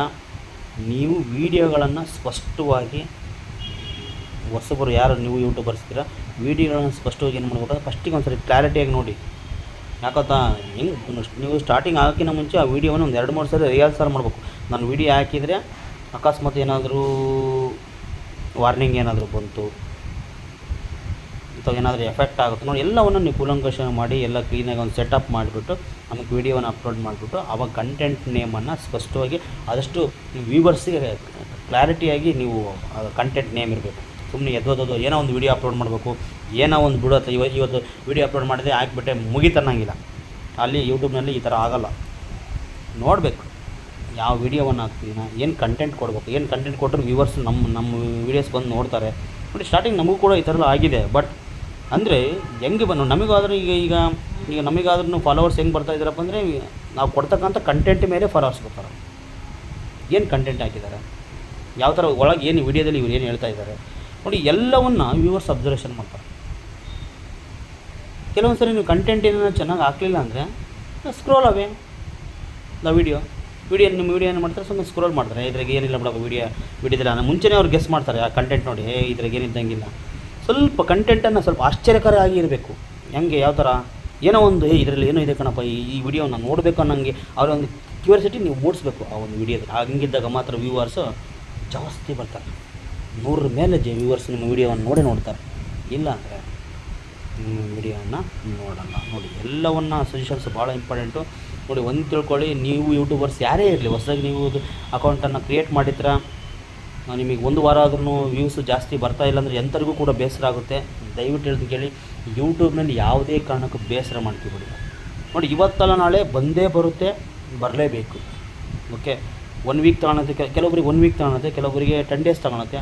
ನೀವು ವೀಡಿಯೋಗಳನ್ನು ಸ್ಪಷ್ಟವಾಗಿ, ಹೊಸಬರು ಯಾರು ನೀವು ಯೂಟ್ಯೂಬರ್ಸ್ತೀರ, ವೀಡಿಯೋಗಳನ್ನು ಸ್ಪಷ್ಟವಾಗಿ ಏನು ಮಾಡ್ಬೇಕು, ಫಸ್ಟಿಗೆ ಒಂದು ಸರಿ ಕ್ಲಾರಿಟಿಯಾಗಿ ನೋಡಿ. ಯಾಕಂತ ಹೆಂಗೆ ನೀವು ಸ್ಟಾರ್ಟಿಂಗ್ ಹಾಕಿನ ಮುಂಚೆ ಆ ವೀಡಿಯೋವನ್ನು ಒಂದು 2-3 ಸರಿ ರಿಹರ್ಸಲ್ ಮಾಡಬೇಕು. ನಾನು ವೀಡಿಯೋ ಹಾಕಿದರೆ ಅಕಸ್ಮಾತ್ ಏನಾದರೂ ವಾರ್ನಿಂಗ್ ಏನಾದರೂ ಬಂತು ಅಥವಾ ಏನಾದರೂ ಎಫೆಕ್ಟ್ ಆಗುತ್ತೆ ನೋಡಿ, ಎಲ್ಲವನ್ನು ನೀವು ಕೂಲಂಕಷ ಮಾಡಿ ಎಲ್ಲ ಕ್ಲೀನಾಗಿ ಒಂದು ಸೆಟಪ್ ಮಾಡಿಬಿಟ್ಟು ನಮಗೆ ವೀಡಿಯೋವನ್ನು ಅಪ್ಲೋಡ್ ಮಾಡಿಬಿಟ್ಟು ಆವಾಗ ಕಂಟೆಂಟ್ ನೇಮನ್ನು ಸ್ಪಷ್ಟವಾಗಿ ಆದಷ್ಟು ವ್ಯೂವರ್ಸಿಗೆ ಕ್ಲಾರಿಟಿಯಾಗಿ ನೀವು ಕಂಟೆಂಟ್ ನೇಮ್ ಇರಬೇಕು. ಸುಮ್ಮನೆ ಎದ್ದೋದೋದು ಏನೋ ಒಂದು ವೀಡಿಯೋ ಅಪ್ಲೋಡ್ ಮಾಡಬೇಕು, ಏನೋ ಒಂದು ಬಿಡುತ್ತೆ, ಇವತ್ತು ವೀಡಿಯೋ ಅಪ್ಲೋಡ್ ಮಾಡಿದೆ ಹಾಕಿಬಿಟ್ಟೆ ಮುಗಿತನ್ನಂಗಿಲ್ಲ. ಅಲ್ಲಿ ಯೂಟ್ಯೂಬ್ನಲ್ಲಿ ಈ ಥರ ಆಗೋಲ್ಲ. ನೋಡಬೇಕು ಯಾವ ವೀಡಿಯೋವನ್ನು ಹಾಕ್ತೀವಿ, ಏನು ಕಂಟೆಂಟ್ ಕೊಡಬೇಕು, ಏನು ಕಂಟೆಂಟ್ ಕೊಟ್ಟರೆ ವ್ಯೂವರ್ಸ್ ನಮ್ಮ ವೀಡಿಯೋಸ್ ಬಂದು ನೋಡ್ತಾರೆ ನೋಡಿ. ಸ್ಟಾರ್ಟಿಂಗ್ ನಮಗೂ ಕೂಡ ಈ ಥರ ಎಲ್ಲ ಆಗಿದೆ. ಬಟ್ ಅಂದರೆ ಹೆಂಗೆ ಬಂದು ನಮಗಾದರೂ ಈಗ ನಮಗಾದ್ರೂ ಫಾಲೋವರ್ಸ್ ಹೆಂಗೆ ಬರ್ತಾ ಇದ್ದಾರಪ್ಪ ಅಂದರೆ, ನಾವು ಕೊಡ್ತಕ್ಕಂಥ ಕಂಟೆಂಟ್ ಮೇಲೆ ಫಾಲೋವರ್ಸ್ ಬರ್ತಾರೆ. ಏನು ಕಂಟೆಂಟ್ ಹಾಕಿದ್ದಾರೆ, ಯಾವ ಥರ ಒಳಗೆ ಏನು ವೀಡಿಯೋದಲ್ಲಿ ಇವ್ರು ಏನು ಹೇಳ್ತಾ ಇದ್ದಾರೆ ನೋಡಿ, ಎಲ್ಲವನ್ನು ವ್ಯೂವರ್ಸ್ ಅಬ್ಸರ್ವೇಷನ್ ಮಾಡ್ತಾರೆ. ಕೆಲವೊಂದು ಸರಿ ನೀವು ಕಂಟೆಂಟ್ ಏನೋ ಚೆನ್ನಾಗಿ ಹಾಕಲಿಲ್ಲ ಅಂದರೆ ಸ್ಕ್ರೋಲ್ ಅವೇ ದ ವೀಡಿಯೋ ನಿಮ್ಮ ವೀಡಿಯೋ ಏನು ಮಾಡ್ತಾರೆ, ಸುಮ್ಮನೆ ಸ್ಕ್ರೋಲ್ ಮಾಡ್ತಾರೆ. ಇದ್ರಾಗ ಏನಿಲ್ಲ ಬಿಡೋದು ವೀಡಿಯೋದಲ್ಲಿ ಮುಂಚೆನೇ ಅವ್ರು ಗೆಸ್ ಮಾಡ್ತಾರೆ ಆ ಕಂಟೆಂಟ್ ನೋಡಿ, ಇದ್ರಾಗ ಏನಿದ್ದಂಗಿಲ್ಲ. ಸ್ವಲ್ಪ ಕಂಟೆಂಟನ್ನು ಸ್ವಲ್ಪ ಆಶ್ಚರ್ಯಕರವಾಗಿ ಇರಬೇಕು. ಹೆಂಗೆ ಯಾವ ಥರ ಏನೋ ಒಂದು ಇದರಲ್ಲಿ ಏನೋ ಇದೆ ಕಣಪ್ಪ, ಈ ವಿಡಿಯೋ ನಾನು ನೋಡಬೇಕು ಅನ್ನೋಂಗೆ ಅವರ ಒಂದು ಕ್ಯೂರಿಯಾಸಿಟಿ ನೀವು ಮೂಡಿಸ್ಬೇಕು ಆ ಒಂದು ವೀಡಿಯೋದಲ್ಲಿ. ಹಂಗಿದ್ದಾಗ ಮಾತ್ರ ವ್ಯೂವರ್ಸು ಜಾಸ್ತಿ ಬರ್ತಾರೆ. 100 ಮೇಲೆ ವ್ಯೂವರ್ಸ್ ನಿಮ್ಮ ವೀಡಿಯೋವನ್ನು ನೋಡ್ತಾರೆ. ಇಲ್ಲ ಅಂದರೆ ನಿಮ್ಮ ವೀಡಿಯೋವನ್ನು ನೋಡೋಲ್ಲ. ನೋಡಿ ಎಲ್ಲವನ್ನು ಸಜೆಷನ್ಸ್ ಭಾಳ ಇಂಪಾರ್ಟೆಂಟು. ನೋಡಿ ಒಂದು ತಿಳ್ಕೊಳ್ಳಿ, ನೀವು ಯೂಟ್ಯೂಬರ್ಸ್ ಯಾರೇ ಇರಲಿ, ಹೊಸದಾಗಿ ನೀವು ಅಕೌಂಟನ್ನು ಕ್ರಿಯೇಟ್ ಮಾಡಿದ್ರೆ ನಿಮಗೆ 1 ವಾರ ಆದ್ರೂ ವ್ಯೂಸ್ ಜಾಸ್ತಿ ಬರ್ತಾ ಇಲ್ಲ ಅಂದರೆ ಎಂಥರಿಗೂ ಕೂಡ ಬೇಸರ ಆಗುತ್ತೆ. ದಯವಿಟ್ಟು ಹೇಳ್ದು ಕೇಳಿ, ಯೂಟ್ಯೂಬ್ನಲ್ಲಿ ಯಾವುದೇ ಕಾರಣಕ್ಕೂ ಬೇಸರ ಮಾಡ್ತೀವಿ. ನೋಡಿ ಇವತ್ತಲ್ಲ ನಾಳೆ ಬಂದೇ ಬರುತ್ತೆ, ಬರಲೇಬೇಕು. ಓಕೆ, 1 ವೀಕ್ ತಗೊಳುತ್ತೆ, ಕೆಲವೊಬ್ಬರಿಗೆ 1 ವೀಕ್ ತಗೊಳುತ್ತೆ, ಕೆಲವೊಬ್ಬರಿಗೆ 10 ಡೇಸ್ ತಗೊಳುತ್ತೆ,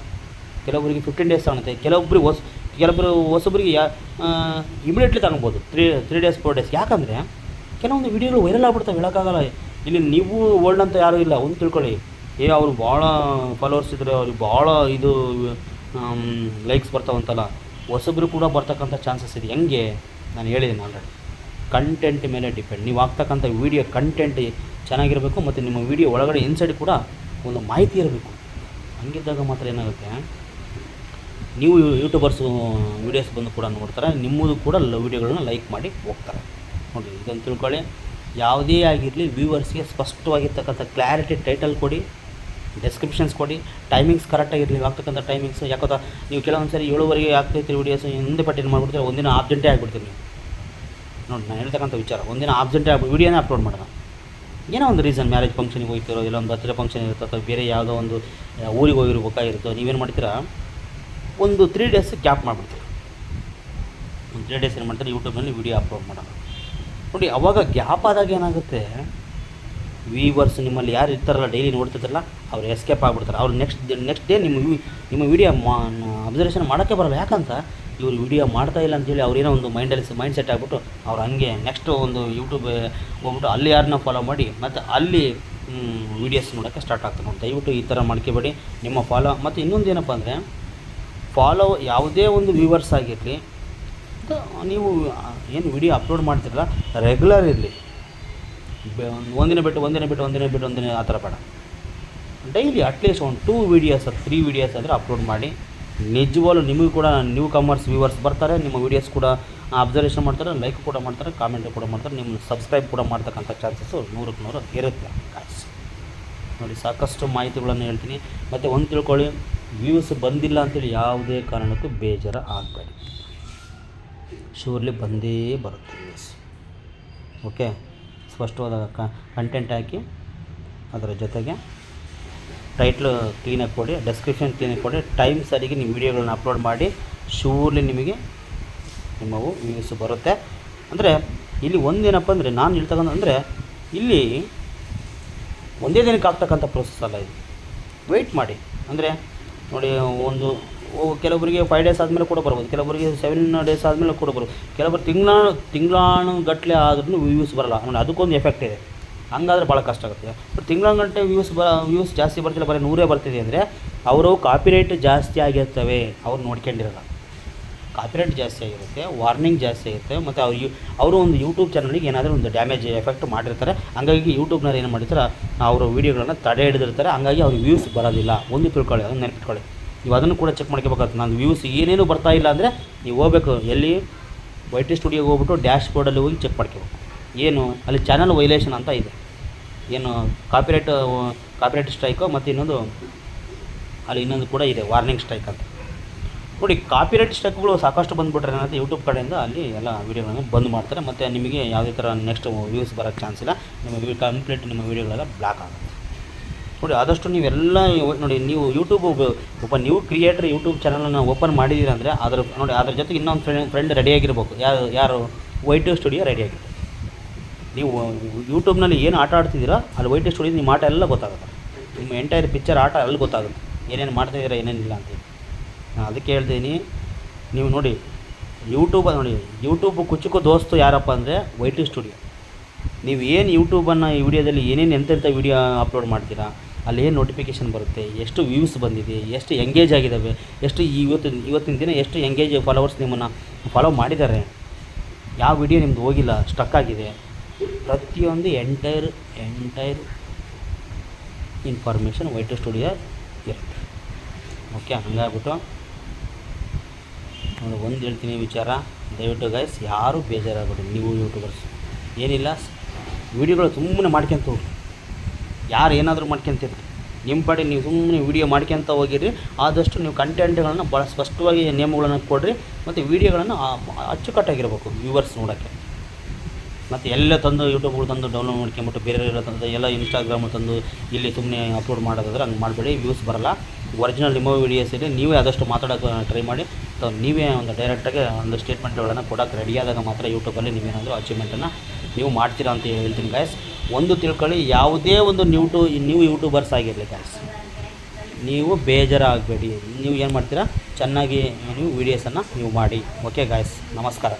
ಕೆಲವೊಬ್ಬರಿಗೆ 15 ಡೇಸ್ ತಗೊಳುತ್ತೆ, ಕೆಲವೊಬ್ಬರು ಹೊಸೊಬ್ಬರಿಗೆ ಇಮಿಡಿಯೇಟ್ಲಿ ತಗೊಬೋದು 3 ಡೇಸ್ 4 ಡೇಸ್. ಯಾಕಂದರೆ ಕೆಲವೊಂದು ವೀಡಿಯೋಗಳು ವೈರಲ್ ಆಗ್ಬಿಡ್ತಾವೆ, ಹೇಳೋಕ್ಕಾಗಲ್ಲ. ಇಲ್ಲಿ ನೀವು ಓಲ್ಡ್ ಅಂತ ಯಾರೂ ಇಲ್ಲ, ಒಂದು ತಿಳ್ಕೊಳ್ಳಿ. ಅವರು ಭಾಳ ಫಾಲೋವರ್ಸ್ ಇದ್ದರೆ ಅವ್ರಿಗೆ ಭಾಳ ಇದು ಲೈಕ್ಸ್ ಬರ್ತಾವಂತಲ್ಲ, ಹೊಸಬ್ರು ಕೂಡ ಬರ್ತಕ್ಕಂಥ ಚಾನ್ಸಸ್ ಇದೆ. ಹೆಂಗೆ ನಾನು ಹೇಳಿದ್ದೀನಿ ಆಲ್ರೆಡಿ, ಕಂಟೆಂಟ್ ಮೇಲೆ ಡಿಪೆಂಡ್. ನೀವು ಆಗ್ತಕ್ಕಂಥ ವೀಡಿಯೋ ಕಂಟೆಂಟ್ ಚೆನ್ನಾಗಿರಬೇಕು, ಮತ್ತು ನಿಮ್ಮ ವೀಡಿಯೋ ಒಳಗಡೆ ಇನ್ಸೈಡ್ ಕೂಡ ಒಂದು ಮಾಹಿತಿ ಇರಬೇಕು. ಹಂಗಿದ್ದಾಗ ಮಾತ್ರ ಏನಾಗುತ್ತೆ, ನೀವು ಯೂಟ್ಯೂಬರ್ಸು ವೀಡಿಯೋಸ್ ಬಂದು ಕೂಡ ನೋಡ್ತಾರೆ, ನಿಮ್ಮದು ಕೂಡ ವೀಡಿಯೋಗಳನ್ನ ಲೈಕ್ ಮಾಡಿ ಹೋಗ್ತಾರೆ. ನೋಡಿ ಇದನ್ನು ತಿಳ್ಕೊಳ್ಳಿ. ಯಾವುದೇ ಆಗಿರಲಿ ವ್ಯೂವರ್ಸ್ಗೆ ಸ್ಪಷ್ಟವಾಗಿರ್ತಕ್ಕಂಥ ಕ್ಲಾರಿಟಿ ಟೈಟಲ್ ಕೊಡಿ, ಡಿಸ್ಕ್ರಿಪ್ಷನ್ಸ್ ಕೊಡಿ, ಟೈಮಿಂಗ್ಸ್ ಕರೆಕ್ಟಾಗಿರಲಿ. ಆಗ್ತಕ್ಕಂಥ ಟೈಮಿಂಗ್ಸ್ ಯಾಕಂದ್ರೆ ನೀವು ಕೆಲವೊಂದು ಸರಿ 7ವರೆಗೆ ಆಗ್ತೈತಿ ವೀಡಿಯೋಸ್, ಹಿಂದೆ ಪಟ್ಟಿನ ಮಾಡಿಬಿಡ್ತೀರ, ಒಂದಿನ ಆಬ್ಸೆಂಟೇ ಆಗಿಬಿಡ್ತೀರಿ ನೀವು. ನೋಡಿ ನಾನು ಹೇಳ್ತಕ್ಕಂಥ ವಿಚಾರ, ಒಂದಿನ ಆಬ್ಸೆಂಟೇ ವೀಡಿಯೋನೇ ಅಪ್ಲೋಡ್ ಮಾಡೋಣ. ಏನೋ ಒಂದು ರೀಸನ್, ಮ್ಯಾರೇಜ್ ಫಂಕ್ಷನಿಗೆ ಹೋಗ್ತಿರೋ, ಇಲ್ಲ ಒಂದು ಬರ್ತ್ಡೇ ಫಂಕ್ಷನ್ ಇರುತ್ತೆ, ಅಥವಾ ಬೇರೆ ಯಾವುದೋ ಒಂದು ಊರಿಗೆ ಹೋಗಿರ್ಬೇಕಾಗಿರುತ್ತೋ, ನೀವೇನು ಮಾಡ್ತೀರಾ, ಒಂದು 3 ಡೇಸ್ ಗ್ಯಾಪ್ ಮಾಡಿಬಿಡ್ತೀರಿ. ಒಂದು 3 ಡೇಸ್ ಏನು ಮಾಡ್ತಾರೆ, ಯೂಟ್ಯೂಬ್ನಲ್ಲಿ ವೀಡಿಯೋ ಅಪ್ಲೋಡ್ ಮಾಡೋಣ. ನೋಡಿ ಅವಾಗ ಗ್ಯಾಪ್ ಆದಾಗ ಏನಾಗುತ್ತೆ, ವ್ಯೂವರ್ಸ್ ನಿಮ್ಮಲ್ಲಿ ಯಾರು ಇರ್ತಾರಲ್ಲ, ಡೈಲಿ ನೋಡ್ತಿರ್ತಾರಲ್ಲ, ಅವ್ರು ಎಸ್ಕೇಪ್ ಆಗಿಬಿಡ್ತಾರೆ. ಅವ್ರು ನೆಕ್ಸ್ಟ್ ಡೇ ನಿಮ್ಮ ವೀಡಿಯೋ ಅಬ್ಸರ್ವೇಷನ್ ಮಾಡೋಕ್ಕೆ ಬರೋಲ್ಲ. ಯಾಕಂತ ಇವರು ವೀಡಿಯೋ ಮಾಡ್ತಾ ಇಲ್ಲ ಅಂತೇಳಿ ಅವ್ರೇನೋ ಒಂದು ಮೈಂಡ್ ಸೆಟ್ ಆಗಿಬಿಟ್ಟು ಅವ್ರು ಹಂಗೆ ನೆಕ್ಸ್ಟ್ ಒಂದು ಯೂಟ್ಯೂಬ್ ಹೋಗ್ಬಿಟ್ಟು ಅಲ್ಲಿ ಯಾರನ್ನ ಫಾಲೋ ಮಾಡಿ ಮತ್ತು ಅಲ್ಲಿ ವೀಡಿಯೋಸ್ ನೋಡೋಕ್ಕೆ ಸ್ಟಾರ್ಟ್ ಆಗ್ತಾರೆ. ನೋಡಿ ದಯವಿಟ್ಟು ಈ ಥರ ಮಾಡ್ಕೋಬೇಡಿ. ನಿಮ್ಮ ಫಾಲೋ ಮತ್ತು ಇನ್ನೊಂದು ಏನಪ್ಪ ಅಂದರೆ, ಫಾಲೋ ಯಾವುದೇ ಒಂದು ವ್ಯೂವರ್ಸ್ ಆಗಿರಲಿ, ನೀವು ಏನು ವಿಡಿಯೋ ಅಪ್ಲೋಡ್ ಮಾಡ್ತಿರಲ್ಲ ರೆಗ್ಯುಲರ್ ಇರಲಿ. ಒಂದಿನ ಬಿಟ್ಟು ಆ ಥರ ಬೇಡ. ಡೈಲಿ ಅಟ್ಲೀಸ್ಟ್ ಒಂದು 2 ವೀಡಿಯೋಸ್ 3 ವೀಡಿಯೋಸ್ ಆದರೆ ಅಪ್ಲೋಡ್ ಮಾಡಿ. ನಿಜವಾಗ್ಲೂ ನಿಮಗೂ ಕೂಡ ನ್ಯೂ ಕಮರ್ಸ್ ವ್ಯೂವರ್ಸ್ ಬರ್ತಾರೆ, ನಿಮ್ಮ ವೀಡಿಯೋಸ್ ಕೂಡ ಅಬ್ಸರ್ವೇಷನ್ ಮಾಡ್ತಾರೆ, ಲೈಕ್ ಕೂಡ ಮಾಡ್ತಾರೆ, ಕಾಮೆಂಟ್ ಕೂಡ ಮಾಡ್ತಾರೆ, ನಿಮ್ಮ ಸಬ್ಸ್ಕ್ರೈಬ್ ಕೂಡ ಮಾಡ್ತಕ್ಕಂಥ ಚಾನ್ಸಸ್ಸು 100ಕ್ಕೆ 100 ಇರುತ್ತೆ. ನೋಡಿ ಸಾಕಷ್ಟು ಮಾಹಿತಿಗಳನ್ನು ಹೇಳ್ತೀನಿ. ಮತ್ತು ಒಂದು ತಿಳ್ಕೊಳ್ಳಿ, ವ್ಯೂಸ್ ಬಂದಿಲ್ಲ ಅಂತೇಳಿ ಯಾವುದೇ ಕಾರಣಕ್ಕೂ ಬೇಜಾರು ಆಗಬೇಡಿ. ಶೂರ್ಲಿ ಬಂದೇ ಬರುತ್ತೆ ವ್ಯೂಸ್. ಓಕೆ, ಸ್ಪಷ್ಟವಾದ ಕಂಟೆಂಟ್ ಹಾಕಿ, ಅದರ ಜೊತೆಗೆ ಟೈಟ್ಲು ಕ್ಲೀನಾಗಿ ಕೊಡಿ, ಡೆಸ್ಕ್ರಿಪ್ಷನ್ ಕ್ಲೀನಾಗಿ ಕೊಡಿ, ಟೈಮ್ ಸರಿಗೆ ನೀವು ವೀಡಿಯೋಗಳನ್ನ ಅಪ್ಲೋಡ್ ಮಾಡಿ, ಶೂರ್ಲಿ ನಿಮಗೆ ನಿಮ್ಮವು ವ್ಯೂಸ್ ಬರುತ್ತೆ. ಅಂದರೆ ಇಲ್ಲಿ ಒಂದೇನಪ್ಪ ಅಂದರೆ, ನಾನು ಹೇಳ್ತಕ್ಕಂಥ ಅಂದರೆ ಇಲ್ಲಿ ಒಂದೇ ದಿನಕ್ಕೆ ಆಗ್ತಕ್ಕಂಥ ಪ್ರೋಸೆಸ್ ಅಲ್ಲ ಇದು. ವೆಯ್ಟ್ ಮಾಡಿ. ಅಂದರೆ ನೋಡಿ, ಕೆಲವರಿಗೆ 5 ಡೇಸ್ ಆದಮೇಲೆ ಕೂಡ ಬರ್ಬೋದು, ಕೆಲವರಿಗೆ 7 ಡೇಸ್ ಆದಮೇಲೆ ಕೂಡ ಬರ್ಬೋದು, ಕೆಲವರು ತಿಂಗಳಾನುಗಟ್ಟಲೆ ಆದ್ರೂ ವ್ಯೂಸ್ ಬರೋಲ್ಲ ನೋಡಿ, ಅದಕ್ಕೊಂದು ಎಫೆಕ್ಟ್ ಇದೆ. ಹಂಗಾದ್ರೆ ಭಾಳ ಕಷ್ಟ ಆಗುತ್ತೆ. ಬಟ್ ತಿಂಗಳಾನುಗಟ್ಟಲೆ ವ್ಯೂಸ್ ಜಾಸ್ತಿ ಬರ್ತಿಲ್ಲ, ಬರೀ 100 ಬರ್ತಿದೆ ಅಂದರೆ ಅವರು ಕಾಪಿರೈಟ್ ಜಾಸ್ತಿ ಆಗಿರ್ತವೆ, ಅವ್ರು ನೋಡ್ಕೊಂಡಿರಲ್ಲ. ಕಾಪಿರೈಟ್ ಜಾಸ್ತಿ ಆಗಿರುತ್ತೆ, ವಾರ್ನಿಂಗ್ ಜಾಸ್ತಿ ಆಗುತ್ತೆ, ಮತ್ತು ಅವರು ಒಂದು ಯೂಟ್ಯೂಬ್ ಚಾನಲ್ಗೆ ಏನಾದರೂ ಒಂದು ಡ್ಯಾಮೇಜ್ ಎಫೆಕ್ಟ್ ಮಾಡಿರ್ತಾರೆ. ಹಂಗಾಗಿ ಯೂಟ್ಯೂಬ್ನವ್ರು ಏನು ಮಾಡಿರ್ತಾರೆ, ಅವರು ವೀಡಿಯೋಗಳನ್ನು ತಡೆ ಹಿಡಿದಿರ್ತಾರೆ, ಹಂಗಾಗಿ ಅವ್ರಿಗೆ ವ್ಯೂಸ್ ಬರೋದಿಲ್ಲ. ಒಂದು ತಿಳ್ಕೊಳ್ಳಿ, ಅದನ್ನು ನೆನಪಿಟ್ಕೊಳ್ಳಿ. ನೀವು ಅದನ್ನು ಕೂಡ ಚೆಕ್ ಮಾಡ್ಕೋಬೇಕಾಗುತ್ತೆ. ನಾನು ವ್ಯೂಸ್ ಏನೇನು ಬರ್ತಾ ಇಲ್ಲ ಅಂದರೆ ನೀವು ಹೋಗ್ಬೇಕು ಎಲ್ಲಿ YT ಸ್ಟುಡಿಯೋಗೆ ಹೋಗ್ಬಿಟ್ಟು ಡ್ಯಾಶ್ ಬೋರ್ಡಲ್ಲಿ ಹೋಗಿ ಚೆಕ್ ಮಾಡ್ಕೋಬೇಕು. ಏನು ಅಲ್ಲಿ ಚಾನಲ್ ವೈಲೇಷನ್ ಅಂತ ಇದೆ, ಏನು ಕಾಪಿರೈಟ್ ಸ್ಟ್ರೈಕು, ಮತ್ತು ಇನ್ನೊಂದು ಕೂಡ ಇದೆ ವಾರ್ನಿಂಗ್ ಸ್ಟ್ರೈಕ್ ಅಂತ. ನೋಡಿ, ಕಾಪಿರೈಟ್ ಸ್ಟ್ರೈಕ್ಗಳು ಸಾಕಷ್ಟು ಬಂದುಬಿಟ್ರೆ ಏನಾಗುತ್ತೆ, ಯೂಟ್ಯೂಬ್ ಕಡೆಯಿಂದ ಅಲ್ಲಿ ಎಲ್ಲ ವೀಡಿಯೋಗಳನ್ನು ಬಂದ್ ಮಾಡ್ತಾರೆ, ಮತ್ತು ನಿಮಗೆ ಯಾವುದೇ ಥರ ನೆಕ್ಸ್ಟ್ ವ್ಯೂಸ್ ಬರೋಕ್ಕೆ ಚಾನ್ಸ್ ಇಲ್ಲ, ನಿಮ್ಮ ವೀಡಿಯೋಗಳೆಲ್ಲ ಬ್ಲಾಕ್ ಆಗುತ್ತೆ. ನೋಡಿ, ಆದಷ್ಟು ನೀವೆಲ್ಲ ನೋಡಿ, ನೀವು ಒಬ್ಬ ನ್ಯೂ ಕ್ರಿಯೇಟರ್ ಯೂಟ್ಯೂಬ್ ಚಾನಲನ್ನು ಓಪನ್ ಮಾಡಿದ್ದೀರ ಅಂದರೆ ಅದ್ರ ಜೊತೆಗೆ ಇನ್ನೊಂದು ಫ್ರೆಂಡ್ ರೆಡಿಯಾಗಿರ್ಬೇಕು. ಯಾರು YT ಸ್ಟುಡಿಯೋ ರೆಡಿಯಾಗಿರ್ಬೇಕು. ನೀವು ಯೂಟ್ಯೂಬ್ನಲ್ಲಿ ಏನು ಆಟ ಆಡ್ತಿದ್ದೀರಾ ಅಲ್ಲಿ YT ಸ್ಟುಡಿಯೋ ನಿಮ್ಮ ಆಟ ಎಲ್ಲ ಗೊತ್ತಾಗುತ್ತೆ, ನಿಮ್ಮ ಎಂಟೈರ್ ಪಿಕ್ಚರ್ ಆಟ ಅಲ್ಲಿ ಗೊತ್ತಾಗುತ್ತೆ, ಏನೇನು ಮಾಡ್ತಾಯಿದ್ದೀರಾ ಏನೇನಿಲ್ಲ ಅಂತೇಳಿ. ನಾನು ಅದಕ್ಕೆ ಹೇಳ್ತೀನಿ, ನೀವು ನೋಡಿ ಯೂಟ್ಯೂಬ್ ಕುಚ್ಚುಕು ದೋಸ್ತು ಯಾರಪ್ಪ ಅಂದರೆ YT ಸ್ಟುಡಿಯೋ. ನೀವು ಏನು ಯೂಟ್ಯೂಬನ್ನು ಈ ವಿಡಿಯೋದಲ್ಲಿ ಏನೇನು ಎಂತೆಂಥ ವೀಡಿಯೋ ಅಪ್ಲೋಡ್ ಮಾಡ್ತೀರಾ, ಅಲ್ಲಿ ಏನು ನೋಟಿಫಿಕೇಷನ್ ಬರುತ್ತೆ, ಎಷ್ಟು ವ್ಯೂಸ್ ಬಂದಿದೆ, ಎಷ್ಟು ಎಂಗೇಜ್ ಆಗಿದ್ದಾವೆ, ಎಷ್ಟು ಇವತ್ತಿನ ದಿನ ಎಷ್ಟು ಎಂಗೇಜ್ ಫಾಲೋವರ್ಸ್ ನಿಮ್ಮನ್ನು ಫಾಲೋ ಮಾಡಿದ್ದಾರೆ, ಯಾವ ವಿಡಿಯೋ ನಿಮ್ಮದು ಹೋಗಿಲ್ಲ, ಸ್ಟಕ್ ಆಗಿದೆ, ಪ್ರತಿಯೊಂದು ಎಂಟೈರ್ ಇನ್ಫಾರ್ಮೇಷನ್ YT ಸ್ಟುಡಿಯೋ ಇರುತ್ತೆ. ಓಕೆ, ಹಂಗಾಗ್ಬಿಟ್ಟು ಒಂದು ಹೇಳ್ತೀನಿ ವಿಚಾರ, ದಯವಿಟ್ಟು ಗೈಸ್ ಯಾರೂ ಬೇಜಾರಾಗ್ಬಿಡಿ. ನೀವು ಯೂಟ್ಯೂಬರ್ಸ್ ಏನಿಲ್ಲ, ವೀಡಿಯೋಗಳು ಸುಮ್ಮನೆ ಮಾಡ್ಕೊಂತ ಹೋಗಿ, ಯಾರು ಏನಾದರೂ ಮಾಡ್ಕೊಂತೀರಿ, ನಿಮ್ಮ ಪಾಡಿ ನೀವು ಸುಮ್ಮನೆ ವೀಡಿಯೋ ಮಾಡ್ಕೊಂತ ಹೋಗಿರಿ. ಆದಷ್ಟು ನೀವು ಕಂಟೆಂಟ್ಗಳನ್ನು ಭಾಳ ಸ್ಪಷ್ಟವಾಗಿ ನೇಮಗಳನ್ನು ಕೊಡಿರಿ, ಮತ್ತು ವೀಡಿಯೋಗಳನ್ನು ಅಚ್ಚುಕಟ್ಟಾಗಿರ್ಬೇಕು ವ್ಯೂವರ್ಸ್ ನೋಡೋಕ್ಕೆ. ಮತ್ತು ಎಲ್ಲ ತಂದು ಯೂಟ್ಯೂಬ್ಗಳು ತಂದು ಡೌನ್ಲೋಡ್ ಮಾಡ್ಕೊಂಬಿಟ್ಟು ಬೇರೆ ತಂದು ಎಲ್ಲ ಇನ್ಸ್ಟಾಗ್ರಾಮು ತಂದು ಇಲ್ಲಿ ಸುಮ್ಮನೆ ಅಪ್ಲೋಡ್ ಮಾಡೋದಾದ್ರೆ ಹಂಗೆ ಮಾಡಬೇಡಿ, ವ್ಯೂಸ್ ಬರೋಲ್ಲ. ಒರಿಜಿನಲ್ ನಿಮ್ಮ ವೀಡಿಯೋಸ್ ಇದೆ, ನೀವೇ ಆದಷ್ಟು ಮಾತಾಡೋಕ್ಕೆ ಟ್ರೈ ಮಾಡಿ. ನೀವೇ ಒಂದು ಡೈರೆಕ್ಟಾಗಿ ಒಂದು ಸ್ಟೇಟ್ಮೆಂಟ್ಗಳನ್ನು ಕೊಡೋಕ್ಕೆ ರೆಡಿಯಾದಾಗ ಮಾತ್ರ ಯೂಟ್ಯೂಬಲ್ಲಿ ನೀವೇನಾದರೂ ಅಚೀವ್ಮೆಂಟನ್ನು ನೀವು ಮಾಡ್ತೀರಾ ಅಂತ ಹೇಳ್ತೀನಿ ಗಾಯ್ಸ್. ಒಂದು ತಿಳ್ಕೊಳ್ಳಿ, ಯಾವುದೇ ಒಂದು ನೀವು ಯೂಟ್ಯೂಬರ್ಸ್ ಆಗಿರಲಿ ಗಾಯ್ಸ್, ನೀವು ಬೇಜಾರಾಗಬೇಡಿ. ನೀವು ಏನು ಮಾಡ್ತೀರಾ, ಚೆನ್ನಾಗಿ ನೀವು ವೀಡಿಯೋಸನ್ನು ನೀವು ಮಾಡಿ. ಓಕೆ ಗಾಯ್ಸ್, ನಮಸ್ಕಾರ.